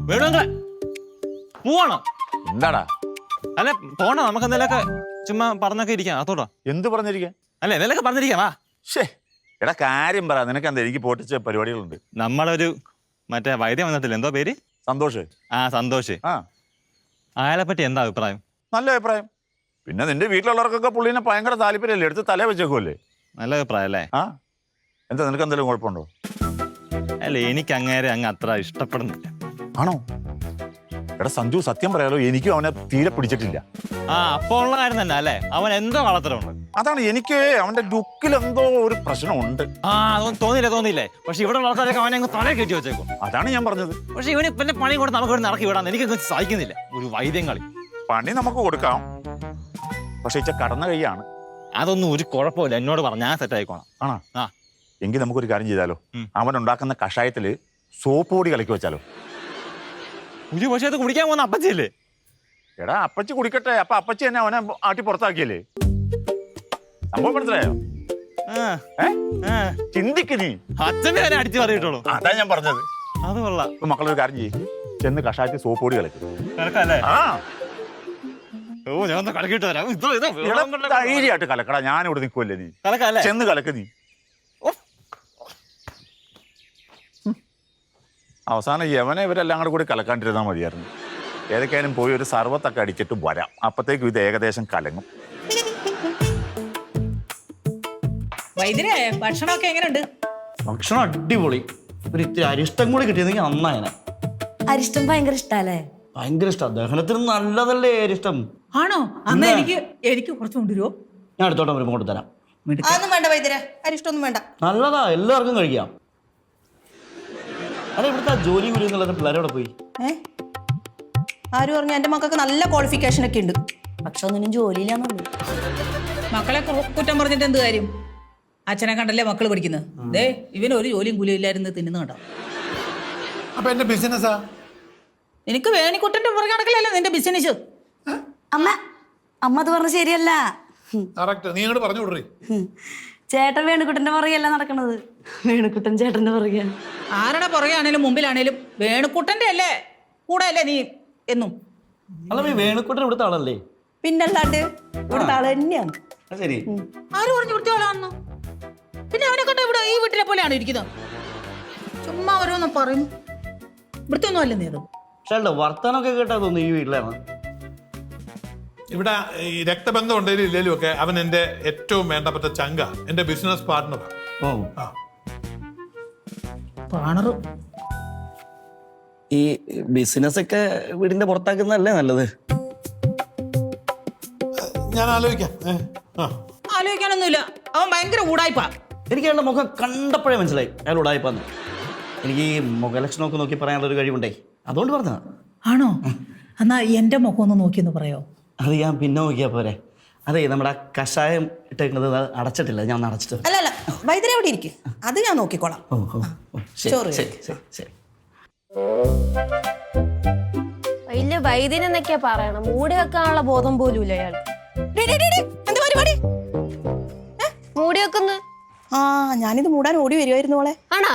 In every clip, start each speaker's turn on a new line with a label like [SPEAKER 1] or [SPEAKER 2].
[SPEAKER 1] വേണുങ്ങളെ പോവാണോ?
[SPEAKER 2] എന്താടാ?
[SPEAKER 1] അല്ല പോണോ? നമുക്ക് എന്തെങ്കിലുമൊക്കെ ചുമ്മാ പറഞ്ഞൊക്കെ ഇരിക്കാം. അതോടാ
[SPEAKER 2] എന്ത് പറഞ്ഞിരിക്കാൻ?
[SPEAKER 1] അല്ല എന്തെങ്കിലുമൊക്കെ പറഞ്ഞിരിക്കാം. വാ.
[SPEAKER 2] എടാ കാര്യം പറ, നിനക്ക് എന്താ? എനിക്ക് പൊട്ടിച്ച പരിപാടികളുണ്ട്.
[SPEAKER 1] നമ്മളൊരു മറ്റേ വൈദ്യം വന്നിട്ടില്ല, എന്തോ പേര്?
[SPEAKER 2] സന്തോഷ്.
[SPEAKER 1] സന്തോഷ്.
[SPEAKER 2] ആ,
[SPEAKER 1] അയാളെ പറ്റി എന്താ അഭിപ്രായം?
[SPEAKER 2] നല്ല അഭിപ്രായം. പിന്നെ നിന്റെ വീട്ടിലുള്ളവർക്കൊക്കെ പുള്ളിനെ ഭയങ്കര താല്പര്യമല്ലേ, എടുത്ത് തലേ വെച്ചേക്കുമല്ലേ?
[SPEAKER 1] നല്ല അഭിപ്രായം അല്ലേ?
[SPEAKER 2] ആ, എന്താ നിനക്ക് എന്തെങ്കിലും കുഴപ്പമുണ്ടോ?
[SPEAKER 1] അല്ല എനിക്ക് അങ്ങേരെ അത്ര ഇഷ്ടപ്പെടുന്നില്ല.
[SPEAKER 2] ആണോ? എടാ സഞ്ജു, സത്യം പറയാലോ, എനിക്കും അവനെ തീരെ പിടിച്ചിട്ടില്ല.
[SPEAKER 1] അപ്പോൾ ഉള്ള കാര്യം തന്നെ അല്ലേ, അവൻ എന്തോ കളത്തരമുണ്ട്.
[SPEAKER 2] അതാണ്, എനിക്ക് അവന്റെ ലുക്കിൽ എന്തോ ഒരു പ്രശ്നമുണ്ട്.
[SPEAKER 1] അതൊന്നും തോന്നിയില്ലേ? പക്ഷെ ഇവിടെ ഉള്ള ആൾക്കാരൊക്കെ അവനെ അങ്ങ് തല കയറ്റി വെച്ചേക്കും.
[SPEAKER 2] അതാണ് ഞാൻ പറഞ്ഞത്.
[SPEAKER 1] പക്ഷെ ഇവന് പിന്നെ പണി കൊടുത്ത് നമുക്ക് ഇവിടെ നടക്കി വിടാൻ എനിക്ക് സഹിക്കുന്നില്ല. ഒരു വൈദ്യം കളി.
[SPEAKER 2] പണി നമുക്ക് കൊടുക്കാം, പക്ഷെ ഇച്ച കടന്ന കൈയാണ്.
[SPEAKER 1] അതൊന്നും ഒരു കുഴപ്പമില്ല, എന്നോട് പറഞ്ഞ ഞാൻ സെറ്റ് ആയിക്കോണം.
[SPEAKER 2] ആണോ? എങ്കിൽ നമുക്കൊരു കാര്യം ചെയ്താലോ, അവൻ ഉണ്ടാക്കുന്ന കഷായത്തില് സോപ്പ് പൊടി കലക്കി വെച്ചാലോ?
[SPEAKER 1] ഒരു പക്ഷേ അത് കുടിക്കാൻ പോകുന്ന അപ്പച്ചിയല്ലേ?
[SPEAKER 2] എടാ അപ്പച്ചി കുടിക്കട്ടെ, അപ്പൊ അപ്പച്ചി തന്നെ അവനെ ആട്ടി പുറത്താക്കിയല്ലേ? സംഭവം മനസ്സിലായോ? ചിന്തിക്ക് നീ.
[SPEAKER 1] അച്ഛനെ അവനെ അടിച്ചു പറഞ്ഞിട്ടുള്ളൂ.
[SPEAKER 2] അതാ ഞാൻ പറഞ്ഞത്.
[SPEAKER 1] അത് കൊള്ളാം.
[SPEAKER 2] മക്കളൊരു കാര്യം ചെയ്യും, ചെന്ന് കഷായത്തിൽ സോപ്പ് പൊടി കലക്കും.
[SPEAKER 1] ഞാൻ കളിക്കിട്ട് വരാം.
[SPEAKER 2] ധൈര്യമായിട്ട് കലക്കടാ, ഞാനിവിടെ നിൽക്കുമല്ലേ, നീ ചെന്ന് കലക്ക് നീ. അവസാനം യവനെ ഇവരെല്ലാം കൂടെ കൂടി കലക്കാണ്ടിരുന്നാൽ മതിയായിരുന്നു. ഏതൊക്കെയാലും പോയി ഒരു സർവത്തൊക്കെ അടിച്ചിട്ട് വരാം, അപ്പത്തേക്കും ഇത് ഏകദേശം കലങ്ങും.
[SPEAKER 3] വൈദ്യരെ ഭക്ഷണമൊക്കെ എങ്ങനെയുണ്ട്?
[SPEAKER 4] ഭക്ഷണം അടിപൊളി. ഒരു ഇത്തിരി അരിഷ്ടം കൂടി കിട്ടിയതെങ്കിൽ നന്നായനെ.
[SPEAKER 5] അരിഷ്ടം ഭയങ്കര ഇഷ്ടല്ലേ?
[SPEAKER 4] ഭയങ്കര ഇഷ്ടം. ദഹനത്തിന് നല്ലതല്ലേ അരിഷ്ടം?
[SPEAKER 3] ആണോ? അന്ന് എനിക്ക് കുറച്ച് കൊണ്ടുവരുമോ?
[SPEAKER 4] ഞാൻ അടുത്തോട്ടം വരുമ്പോൾ കൊണ്ടുതരാം.
[SPEAKER 3] അതൊന്നും വേണ്ട വൈദ്യരെ, അരിഷ്ടമൊന്നും വേണ്ട.
[SPEAKER 4] നല്ലതാ, എല്ലാവർക്കും കഴിക്കാം. അല്ല, ഇവിടുത്തെ ജോലി കൂലി എന്നുള്ള പിള്ളേരോടെ പോയി.
[SPEAKER 3] ആര് പറഞ്ഞു? എന്റെ മക്കൾക്ക് നല്ല ക്വാളിഫിക്കേഷൻ ഒക്കെ ഉണ്ട്,
[SPEAKER 5] പക്ഷെ ഒന്നിനും ജോലിയില്ലാന്നുള്ളൂ.
[SPEAKER 3] മക്കളെ കുറ്റം പറഞ്ഞിട്ട് എന്ത് കാര്യം? അച്ഛനെ കണ്ടല്ലേ മക്കള് പഠിക്കുന്നത്. ദേ ഇവന് ഒരു ജോലിയും കൂലിയും ഇല്ലായിരുന്നു, തിന്നുന്ന കണ്ടോ?
[SPEAKER 6] അപ്പൊ എന്റെ ബിസിനസ്സാ?
[SPEAKER 3] എനിക്ക് വേണിക്കുട്ടന്റെ പുറകെ നടക്കലല്ലേ നിന്റെ ബിസിനസ്?
[SPEAKER 5] അമ്മ അത് പറഞ്ഞ ശരിയല്ല.
[SPEAKER 6] നീ അങ്ങോട്ട് പറഞ്ഞു വിടറി.
[SPEAKER 5] ചേട്ടൻ വേണുക്കുട്ടന്റെ പുറകെയല്ല നടക്കണത്, വേണുക്കുട്ടൻ ചേട്ടന്റെ പുറകെയാണ്.
[SPEAKER 3] ആരുടെ പുറകെ ആണേലും മുമ്പിലാണേലും വേണുക്കുട്ടന്റെ അല്ലേ കൂടെ അല്ലേ നീ എന്നും?
[SPEAKER 4] അല്ല, വേണുക്കുട്ടൻ ഇവിടുത്തെ ആളല്ലേ?
[SPEAKER 3] പിന്നല്ലാണ്ട് ഇവിടുത്തെ ആള് തന്നെയാണ്.
[SPEAKER 4] ശരി.
[SPEAKER 3] ആര് പറഞ്ഞു ഇവിടുത്തെ ആളാണെന്നോ? പിന്നെ അവനെ കണ്ട ഇവിടെ ഈ വീട്ടിലെ പോലെയാണ് ഇരിക്കുന്നത്. ചുമ്മാ ഓരോന്നും പറയും. ഇവിടുത്തെ ഒന്നും അല്ലേ നീ? അത്
[SPEAKER 4] പക്ഷേ വർത്തമാനമൊക്കെ കേട്ടാ തോന്നുന്നു ഈ വീട്ടിലാണ്.
[SPEAKER 6] ഇവിടെ ഈ രക്തബന്ധം ഉണ്ടെങ്കിലും ഇല്ലെങ്കിലും ഒക്കെ അവൻ എന്റെ ഏറ്റവും വേണ്ടപ്പെട്ട ചങ്ക, എന്റെ ബിസിനസ് പാർട്ണറാണ്.
[SPEAKER 4] ഈ ബിസിനസ് ഒക്കെ വീടിന്റെ പുറത്താക്കുന്നതല്ലേ നല്ലത്?
[SPEAKER 6] ഞാൻ ആലോചിക്കാം.
[SPEAKER 3] ആലോചിക്കാനൊന്നുമില്ല, അവൻ ഭയങ്കര ഊടായിപ്പാ.
[SPEAKER 4] എനിക്ക് അയാളുടെ മുഖം കണ്ടപ്പോഴേ മനസ്സിലായി അയാൾ ഉടായിപ്പാന്ന്. എനിക്ക് ഈ മുഖലക്ഷണമൊക്കെ നോക്കി പറയാനുള്ള ഒരു കഴിവുണ്ടേ, അതുകൊണ്ട് പറഞ്ഞതാ.
[SPEAKER 3] ആണോ? എന്നാ എന്റെ മുഖം ഒന്ന് നോക്കിയെന്ന് പറയോ?
[SPEAKER 4] അത് ഞാൻ പിന്നെ നോക്കിയാ പോരെ. അതെ, നമ്മുടെ ആ കഷായം ഇട്ടേക്കുന്നത് അടച്ചിട്ടില്ല, ഞാൻ ഒന്ന് അടച്ചിട്ട്.
[SPEAKER 3] അല്ല വൈദ്യരെ എവിടെ ഇരിക്കും, അത് ഞാൻ നോക്കിക്കോളാം.
[SPEAKER 7] വലിയ വൈദ്യനെന്നൊക്കെയാ പറയണം, മൂടി വെക്കാനുള്ള ബോധം പോലും ഇല്ല അയാൾ.
[SPEAKER 3] എന്താ പരിപാടി?
[SPEAKER 7] മൂടി വെക്കുന്നു.
[SPEAKER 3] ഞാനിത് മൂടാൻ ഓടി വരുമായിരുന്നു മോളെ.
[SPEAKER 7] ആണാ?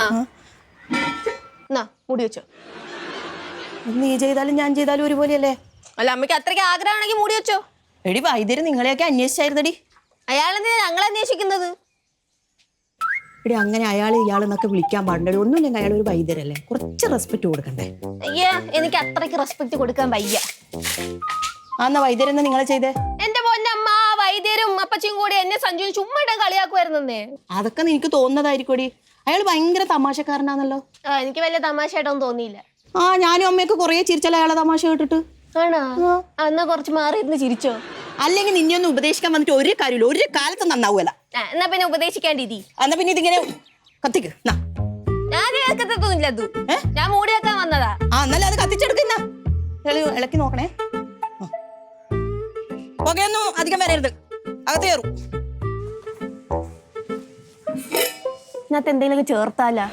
[SPEAKER 7] എന്നാ മൂടി വെച്ചോ.
[SPEAKER 3] നീ ചെയ്താലും ഞാൻ ചെയ്താലും ഒരുപോലെയല്ലേ?
[SPEAKER 7] അല്ല, അമ്മയ്ക്ക് അത്രയ്ക്ക് ആഗ്രഹമാണെങ്കിൽ മൂടി വെച്ചോ.
[SPEAKER 3] എടി വൈദ്യര് നിങ്ങളെയൊക്കെ അന്വേഷിച്ചായിരുന്നടി.
[SPEAKER 7] അയാളെന്തിനാ ഞങ്ങളെ അന്വേഷിക്കുന്നത്?
[SPEAKER 3] എടി അങ്ങനെ അയാൾ ഇയാളെന്നൊക്കെ വിളിക്കാൻ പാടില്ല. ഒന്നുമില്ലെങ്കിൽ അയാൾ ഒരു വൈദ്യരല്ലേ, കുറച്ച് റെസ്പെക്ട് കൊടുക്കണ്ടേ?
[SPEAKER 7] അയ്യാ, എനിക്ക് അത്രയ്ക്ക് റെസ്പെക്ട് കൊടുക്കാൻ വയ്യ.
[SPEAKER 3] എന്നാ വൈദ്യരെന്നാ നിങ്ങളെ ചെയ്തേ?
[SPEAKER 7] എന്റെ പൊന്നമ്മ, വൈദ്യരും അപ്പച്ചിയും കൂടി എന്നെ സഞ്ജുവിന് ചുമ്മാ കളിയാക്കുമായിരുന്നേ.
[SPEAKER 3] അതൊക്കെ നിനക്ക് തോന്നുന്നതായിരിക്കും. അയാൾ ഭയങ്കര തമാശക്കാരനാണല്ലോ.
[SPEAKER 7] എനിക്ക് വലിയ തമാശയായിട്ടൊന്നും തോന്നിയില്ല.
[SPEAKER 3] ഞാനും അമ്മയൊക്കെ കുറെ ചിരിച്ചല്ലോ അയാളെ തമാശ കേട്ടിട്ട്.
[SPEAKER 7] ആണോ? എന്നാ കുറച്ച് മാറി ഇരുന്ന് ചിരിച്ചോ.
[SPEAKER 3] അല്ലെങ്കിൽ നിന്നെ ഒന്ന് ഉപദേശിക്കാൻ വന്നിട്ട് ഒരു കാര്യമില്ല, ഒരു കാലത്ത് നന്നാവൂല.
[SPEAKER 7] എന്നാ പിന്നെ ഉപദേശിക്കാണ്ടിരി.
[SPEAKER 3] എന്നാ പിന്നെ ഇതിങ്ങനെ കത്തിക്ക്.
[SPEAKER 7] ഞാൻ കേൾക്കത്തൊന്നുമില്ല, അത് ഞാൻ മൂടി വെക്കാൻ വന്നതാ.
[SPEAKER 3] എന്നാലും അത് കത്തിച്ചെടുക്കുന്ന ഇളക്കി നോക്കണേ. പുകയൊന്നും അധികം വരരുത്, അകത്ത് കയറും.
[SPEAKER 7] ഇതിനകത്ത് എന്തെങ്കിലുമൊക്കെ ചേർത്താലാ?